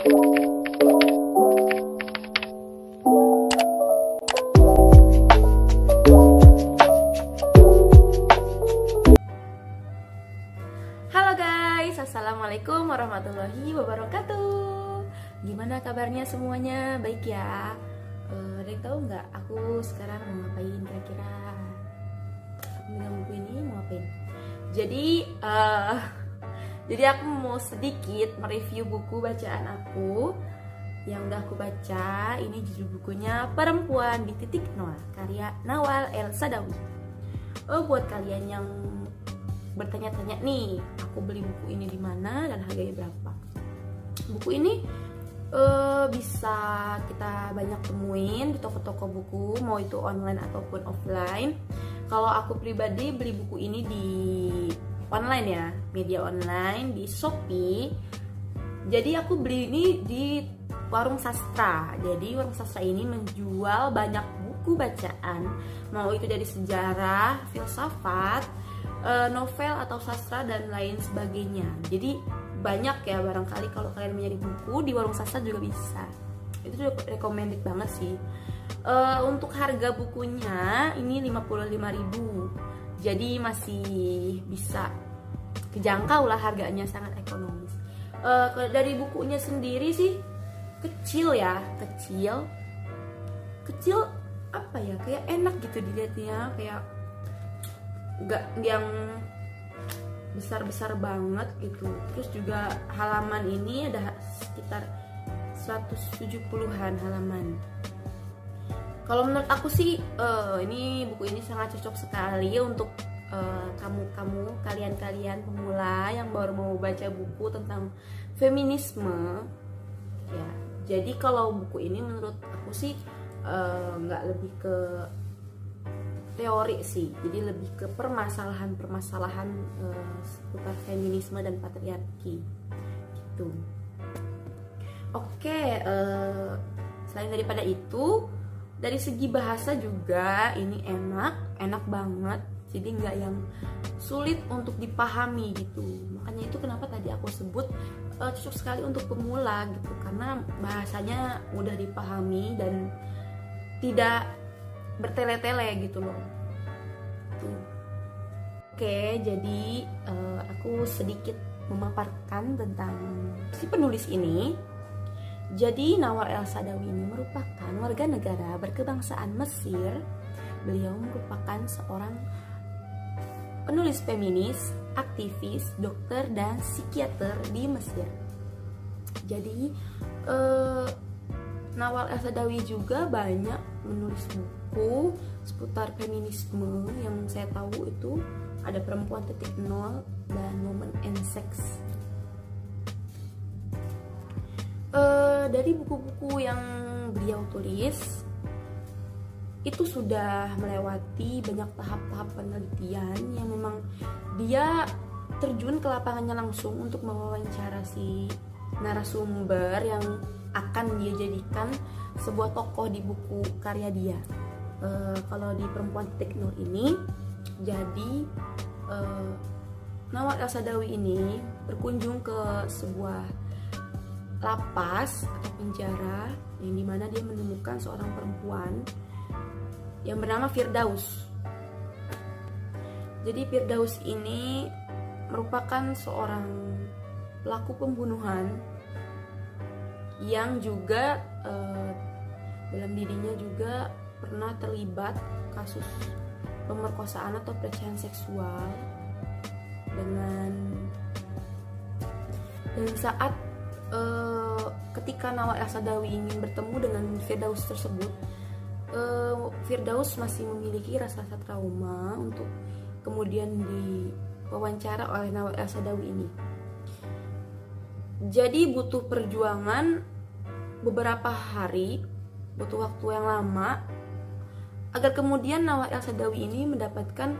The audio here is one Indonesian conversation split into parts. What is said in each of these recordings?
Halo guys, assalamualaikum warahmatullahi wabarakatuh. Gimana kabarnya semuanya? Baik ya? Ada yang tahu nggak aku sekarang mau ngapain kira-kira? Dengan buku ini mau ngapain? Jadi aku mau sedikit mereview buku bacaan aku yang udah aku baca. Ini judul bukunya Perempuan di Titik Nol, karya Nawal El Saadawi. Buat kalian yang bertanya-tanya nih, aku beli buku ini di mana dan harganya berapa? Buku ini bisa kita banyak temuin di toko-toko buku, mau itu online ataupun offline. Kalau aku pribadi beli buku ini di online ya, media online di Shopee. Jadi aku beli ini di warung sastra. Jadi warung sastra ini menjual banyak buku bacaan, mau itu dari sejarah, filsafat, novel atau sastra dan lain sebagainya. Jadi banyak ya, barangkali kalau kalian mencari buku di warung sastra juga bisa. Itu juga recommended banget sih. Untuk harga bukunya ini 55.000. Jadi masih bisa kejangkau lah, harganya sangat ekonomis. Dari bukunya sendiri sih kecil ya, kecil apa ya, kayak enak gitu dilihatnya, kayak nggak yang besar-besar banget gitu. Terus juga halaman ini ada sekitar 170-an halaman. Kalau menurut aku sih ini buku ini sangat cocok sekali untuk kalian pemula yang baru mau baca buku tentang feminisme ya. Jadi kalau buku ini menurut aku sih nggak lebih ke teori sih, jadi lebih ke permasalahan seputar feminisme dan patriarki gitu. Oke, selain daripada itu, dari segi bahasa juga ini enak banget, jadi nggak yang sulit untuk dipahami gitu. Makanya itu kenapa tadi aku sebut cocok sekali untuk pemula gitu, karena bahasanya mudah dipahami dan tidak bertele-tele gitu loh. Oke, jadi aku sedikit memaparkan tentang si penulis ini. Jadi Nawal El Saadawi ini merupakan warga negara berkebangsaan Mesir. Beliau merupakan seorang penulis feminis, aktivis, dokter, dan psikiater di Mesir. Jadi Nawal El Saadawi juga banyak menulis buku seputar feminisme. Yang saya tahu itu ada Perempuan Titik Nol dan Women and Sex. Dari buku-buku yang beliau tulis itu sudah melewati banyak tahap-tahap penelitian yang memang dia terjun ke lapangannya langsung untuk mewawancara si narasumber yang akan dia jadikan sebuah tokoh di buku karya dia. Kalau di Perempuan Titik Nol ini, jadi Nawal El Saadawi ini berkunjung ke sebuah lapas atau penjara yang dimana dia menemukan seorang perempuan yang bernama Firdaus. Jadi Firdaus ini merupakan seorang pelaku pembunuhan yang juga dalam dirinya juga pernah terlibat kasus pemerkosaan atau pelecehan seksual. Dan saat ketika Nawal El Saadawi ingin bertemu dengan Firdaus tersebut, Firdaus masih memiliki rasa-rasa trauma untuk kemudian diwawancara oleh Nawal El Saadawi ini. Jadi butuh perjuangan beberapa hari, butuh waktu yang lama agar kemudian Nawal El Saadawi ini mendapatkan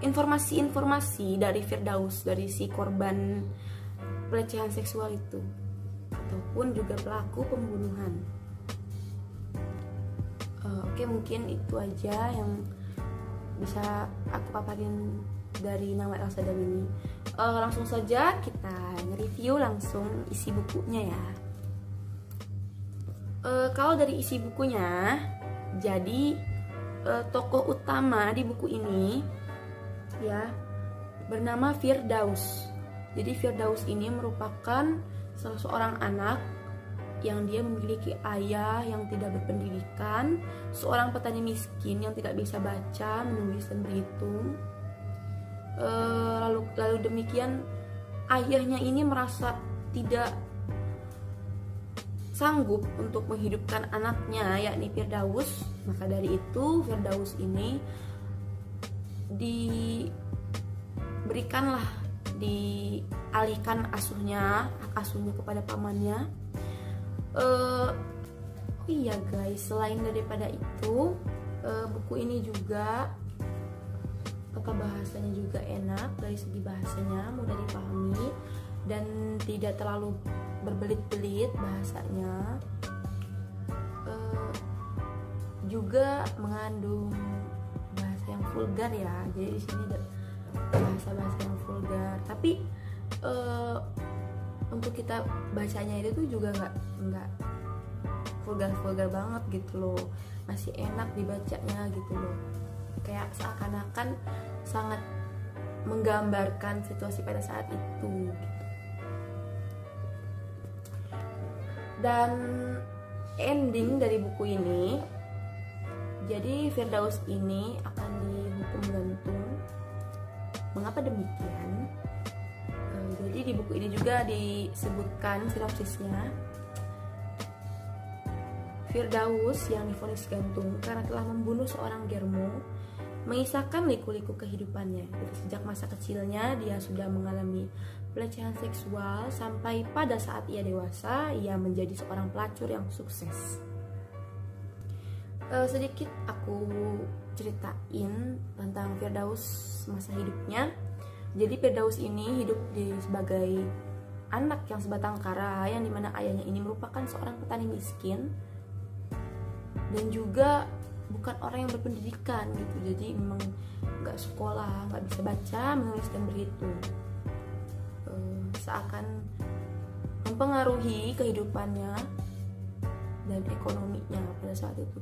informasi-informasi dari Firdaus, dari si korban pelecehan seksual itu ataupun juga pelaku pembunuhan. Oke, mungkin itu aja yang bisa aku paparin dari Nawal El Saadawi ini. Langsung saja kita nge-review langsung isi bukunya ya. Kalau dari isi bukunya, jadi tokoh utama di buku ini ya bernama Firdaus. Jadi Firdaus ini merupakan salah seorang anak yang dia memiliki ayah yang tidak berpendidikan, seorang petani miskin yang tidak bisa baca, menulis dan berhitung. Lalu demikian ayahnya ini merasa tidak sanggup untuk menghidupkan anaknya yakni Firdaus. Maka dari itu Firdaus ini dialihkan hak asuhnya kepada pamannya. Iya guys, selain daripada itu buku ini juga tata bahasanya juga enak, dari segi bahasanya mudah dipahami dan tidak terlalu berbelit-belit bahasanya. Juga mengandung bahasa yang vulgar ya, jadi di sini ada bahasa-bahasa yang vulgar, tapi untuk kita bacanya itu tuh juga nggak vulgar banget gitu loh, masih enak dibacanya gitu loh, kayak seakan-akan sangat menggambarkan situasi pada saat itu gitu. Dan ending dari buku ini, jadi Firdaus ini akan dihukum gantung. Mengapa demikian? Jadi di buku ini juga disebutkan sinopsisnya. Firdaus yang divonis gantung karena telah membunuh seorang germo, mengisahkan liku-liku kehidupannya. Jadi sejak masa kecilnya dia sudah mengalami pelecehan seksual sampai pada saat ia dewasa ia menjadi seorang pelacur yang sukses. Sedikit aku ceritain tentang Firdaus masa hidupnya. Jadi Firdaus ini hidup sebagai anak yang sebatang kara, yang dimana ayahnya ini merupakan seorang petani miskin dan juga bukan orang yang berpendidikan gitu. Jadi memang nggak sekolah, nggak bisa baca, menulis dan berhitung. Seakan mempengaruhi kehidupannya dan ekonominya pada saat itu.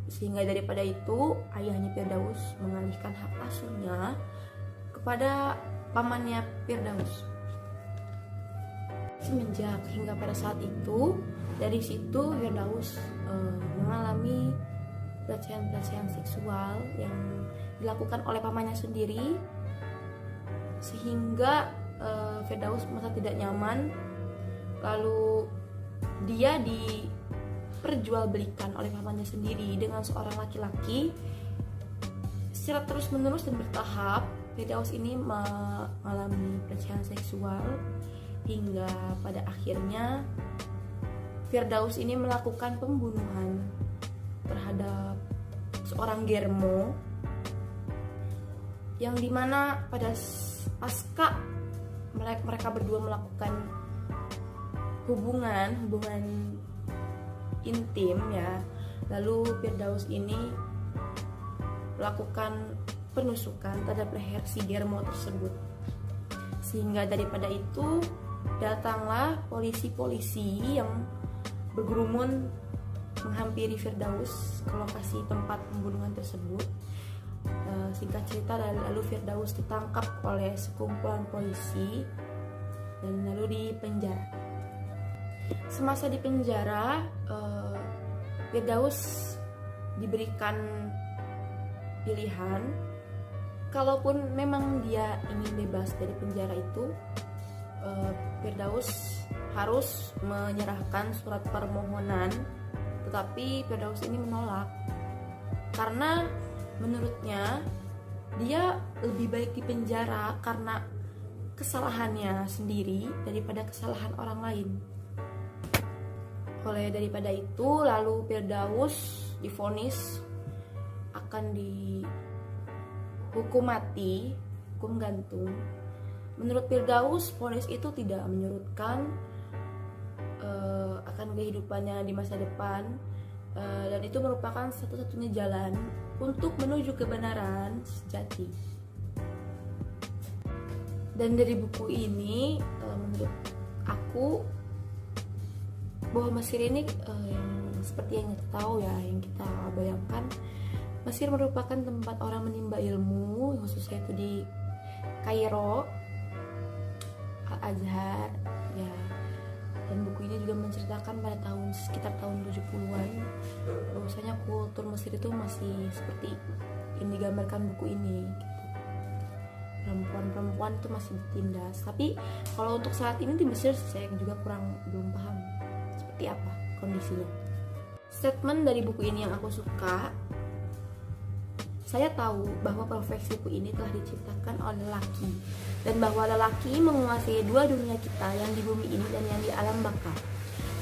Sehingga daripada itu ayahnya Firdaus mengalihkan hak asuhnya kepada pamannya Firdaus. Semenjak hingga pada saat itu, dari situ Firdaus mengalami pelecehan seksual yang dilakukan oleh pamannya sendiri, sehingga Firdaus merasa tidak nyaman. Lalu dia diperjualbelikan oleh pamannya sendiri dengan seorang laki-laki. Secara terus-menerus dan bertahap, Firdaus ini mengalami pelecehan seksual hingga pada akhirnya Firdaus ini melakukan pembunuhan terhadap seorang germo, yang dimana pada pasca mereka berdua melakukan hubungan intim ya, lalu Firdaus ini melakukan penusukan terhadap leher si germo tersebut. Sehingga daripada itu datanglah polisi-polisi yang berkerumun menghampiri Firdaus ke lokasi tempat pembunuhan tersebut. Singkat cerita, lalu Firdaus ditangkap oleh sekumpulan polisi dan lalu dipenjara. Semasa di penjara, Firdaus diberikan pilihan, kalaupun memang dia ingin bebas dari penjara itu, Firdaus harus menyerahkan surat permohonan. Tetapi Firdaus ini menolak karena menurutnya dia lebih baik di penjara karena kesalahannya sendiri daripada kesalahan orang lain. Oleh daripada itu, lalu Firdaus divonis akan dihukum mati, hukum gantung. Menurut Firdaus, vonis itu tidak menyurutkan akan kehidupannya di masa depan, dan itu merupakan satu-satunya jalan untuk menuju kebenaran sejati. Dan dari buku ini menurut aku bahwa Mesir ini yang seperti yang kita tahu ya, yang kita bayangkan, Mesir merupakan tempat orang menimba ilmu, khususnya itu di Kairo, Al-Azhar ya. Dan buku ini juga menceritakan pada sekitar tahun 70-an bahwasanya kultur Mesir itu masih seperti yang digambarkan buku ini gitu. Perempuan itu masih ditindas. Tapi kalau untuk saat ini di Mesir saya juga belum paham seperti apa kondisinya. Statement dari buku ini yang aku suka, saya tahu bahwa profesi buku ini telah diciptakan oleh lelaki, dan bahwa lelaki menguasai dua dunia kita, yang di bumi ini dan yang di alam baka.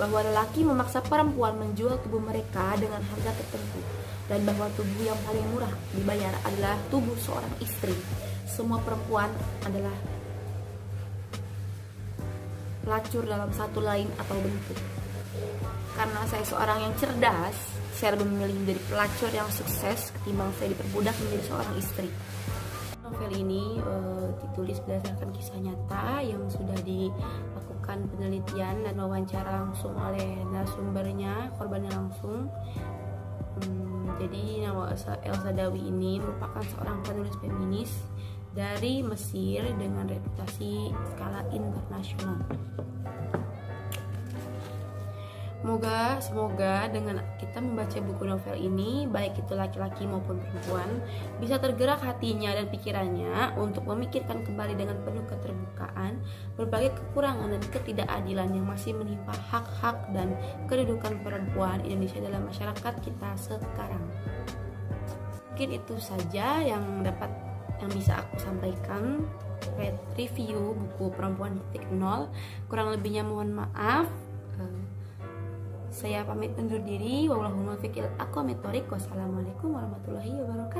Bahwa lelaki memaksa perempuan menjual tubuh mereka dengan harga tertentu, dan bahwa tubuh yang paling murah dibayar adalah tubuh seorang istri. Semua perempuan adalah pelacur dalam satu lain atau bentuk. Karena saya seorang yang cerdas, saya lebih memilih menjadi pelacur yang sukses ketimbang saya diperbudak menjadi seorang istri. Novel ini ditulis berdasarkan kisah nyata yang sudah dilakukan penelitian dan wawancara langsung oleh narasumbernya, korbannya langsung. Jadi Nawal El Saadawi ini merupakan seorang penulis feminis dari Mesir dengan reputasi skala internasional. Semoga dengan kita membaca buku novel ini, baik itu laki-laki maupun perempuan, bisa tergerak hatinya dan pikirannya untuk memikirkan kembali dengan penuh keterbukaan berbagai kekurangan dan ketidakadilan yang masih menimpa hak-hak dan kedudukan perempuan Indonesia dalam masyarakat kita sekarang. Mungkin itu saja yang bisa aku sampaikan terkait review buku Perempuan Titik Nol. Kurang lebihnya mohon maaf. Saya pamit undur diri. Wallahul muwaffiq ila aqwamit thoriq. Wassalamualaikum warahmatullahi wabarakatuh.